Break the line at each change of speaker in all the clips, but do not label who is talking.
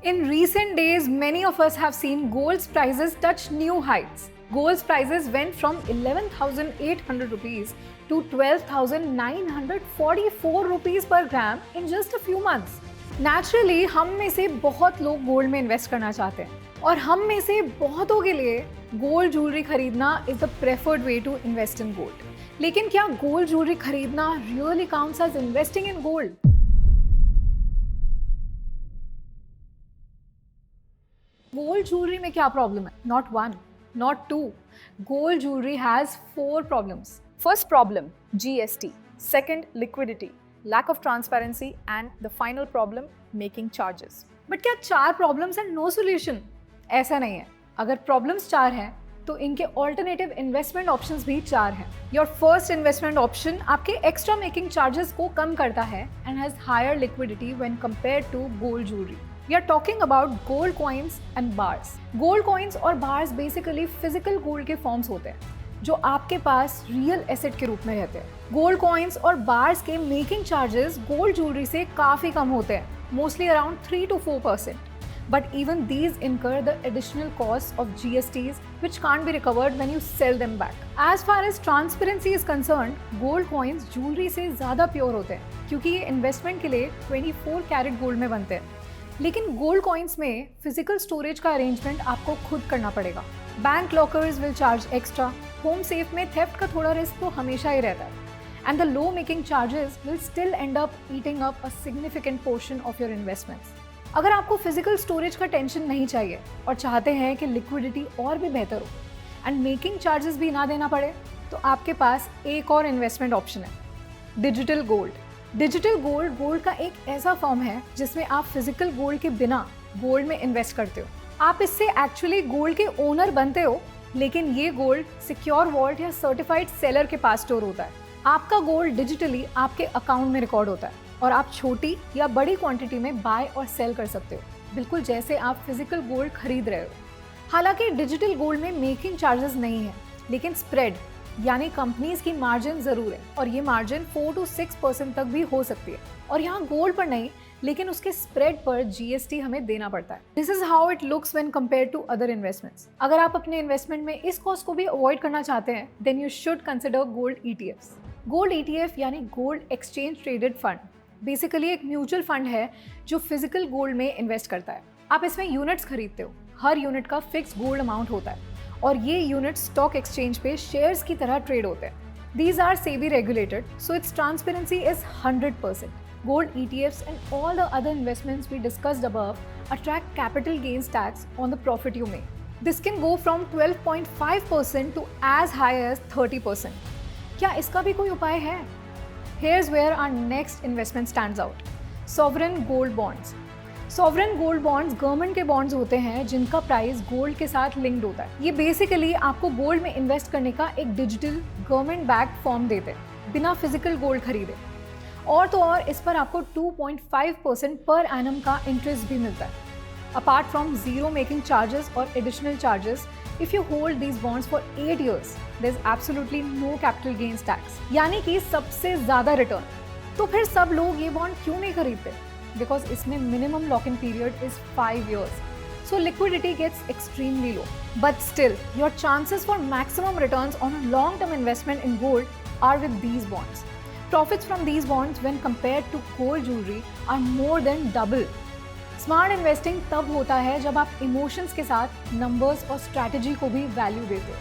In recent days, many of us have seen gold's prices touch new heights. Gold's prices went from 11,800 rupees to 12,944 rupees per gram in just a few months. Naturally, हम में से बहुत लोग gold में invest करना चाहते हैं और हम में से बहुतों के लिए गोल्ड ज्वेलरी खरीदना is the preferred way to invest in gold. लेकिन क्या गोल्ड ज्वेलरी खरीदना really counts as investing in gold? Gold jewellery में क्या प्रॉब्लम है? Not one, not two. Gold jewellery has 4 problems.
First problem, GST. Second, liquidity, lack of transparency, and the final problem, making charges.
But क्या 4 problems and no solution? ऐसा नहीं है. अगर problems 4 हैं तो इनके ऑल्टरनेटिव इन्वेस्टमेंट ऑप्शंस भी 4 हैं. योर फर्स्ट इन्वेस्टमेंट ऑप्शन आपके एक्स्ट्रा मेकिंग चार्जेस को कम करता है and has higher liquidity when compared to gold jewellery. We are talking about gold coins and bars. Gold coins और बार्स बेसिकली फिजिकल गोल्ड के forms होते हैं जो आपके पास रियल एसेट के रूप में रहते हैं. गोल्ड कॉइन्स और बार्स के मेकिंग चार्जेस गोल्ड ज्वेलरी से काफ़ी कम होते हैं, mostly around 3 to 4%. But even these incur the additional costs of GSTs which can't be recovered when you sell them back. As far as transparency is concerned, gold coins jewellery से ज़्यादा pure होते हैं क्योंकि ये investment के लिए 24 carat gold में बनते हैं. लेकिन गोल्ड कॉइन्स में फिजिकल स्टोरेज का अरेंजमेंट आपको खुद करना पड़ेगा. Bank lockers will charge extra. Home safe में थेफ्ट का थोड़ा रिस्क तो हमेशा ही रहता है. And the low making charges will still and up eating up a significant portion of your investments. अगर आपको फिजिकल स्टोरेज का टेंशन नहीं चाहिए और चाहते हैं कि लिक्विडिटी और भी बेहतर हो एंड मेकिंग चार्जेस भी ना देना पड़े, तो आपके पास एक और इन्वेस्टमेंट ऑप्शन है, digital gold. Digital gold gold का एक ऐसा फॉर्म है जिसमें आप फिजिकल गोल्ड के बिना गोल्ड में इन्वेस्ट करते हो. आप इससे एक्चुअली गोल्ड के ओनर बनते हो, लेकिन ये गोल्ड सिक्योर वॉल्ट या सर्टिफाइड सेलर के पास स्टोर होता है. आपका गोल्ड डिजिटली आपके अकाउंट में रिकॉर्ड होता है और आप छोटी या बड़ी क्वांटिटी में बाय और सेल कर सकते हो, बिल्कुल जैसे आप फिजिकल गोल्ड खरीद रहे हो. हालांकि डिजिटल गोल्ड में मेकिंग चार्जेस नहीं है, लेकिन स्प्रेड यानी कंपनीज की मार्जिन ज़रूर है और ये मार्जिन 4 to 6% तक भी हो सकती है. और यहाँ गोल्ड पर नहीं, लेकिन उसके स्प्रेड पर GST हमें देना पड़ता है. This is how it looks when compared to other investments. अगर आप अपने इन्वेस्टमेंट में इस कॉस्ट को भी अवॉइड करना चाहते हैं, then you should consider gold ETFs. Gold ETF यानी gold exchange traded fund basically एक म्यूचुअल फंड है जो फिजिकल गोल्ड में इन्वेस्ट करता है. आप इसमें यूनिट्स खरीदते हो. हर यूनिट का फिक्स गोल्ड अमाउंट होता है और ये यूनिट स्टॉक एक्सचेंज पे शेयर्स की तरह ट्रेड होते हैं. These are SEBI regulated, so its transparency is 100%. Gold ETFs and all the other investments we discussed above attract capital gains tax on the profit you make. This can go from 12.5% to as high as 30%. क्या इसका भी कोई उपाय है? Here's where our next investment stands out. Sovereign gold bonds. Sovereign gold bonds government के bonds होते हैं जिनका प्राइस गोल्ड के साथ लिंक्ड होता है. ये बेसिकली आपको गोल्ड में इन्वेस्ट करने का एक डिजिटल गवर्नमेंट बैक्ड फॉर्म देते हैं बिना फिजिकल गोल्ड खरीदे. और तो और इस पर आपको 2.5% पर एनम का इंटरेस्ट भी मिलता है. Apart from zero making charges और additional charges, if you hold these bonds for 8 years, there is absolutely no capital gains tax, यानी कि सबसे ज़्यादा रिटर्न. तो फिर सब लोग ये बॉन्ड क्यों नहीं खरीदते? बिकॉज इसमें minimum lock in period is 5 years. So liquidity gets extremely low. But still, your chances for maximum returns on a long-term investment in gold are with these bonds. Profits from these bonds when compared to gold jewelry are more than double. Smart investing तब होता है जब आप emotions के साथ numbers और strategy को भी वैल्यू देते हो.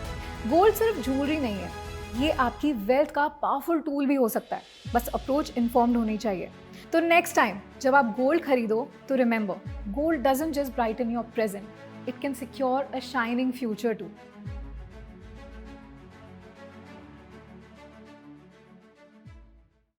गोल्ड सिर्फ ज्वेलरी नहीं है, ये आपकी वेल्थ का पावरफुल टूल भी हो सकता है. बस अप्रोच इन्फॉर्म्ड होनी चाहिए. तो नेक्स्ट टाइम जब आप गोल्ड खरीदो तो remember, gold doesn't just brighten your present, it can secure a shining future to.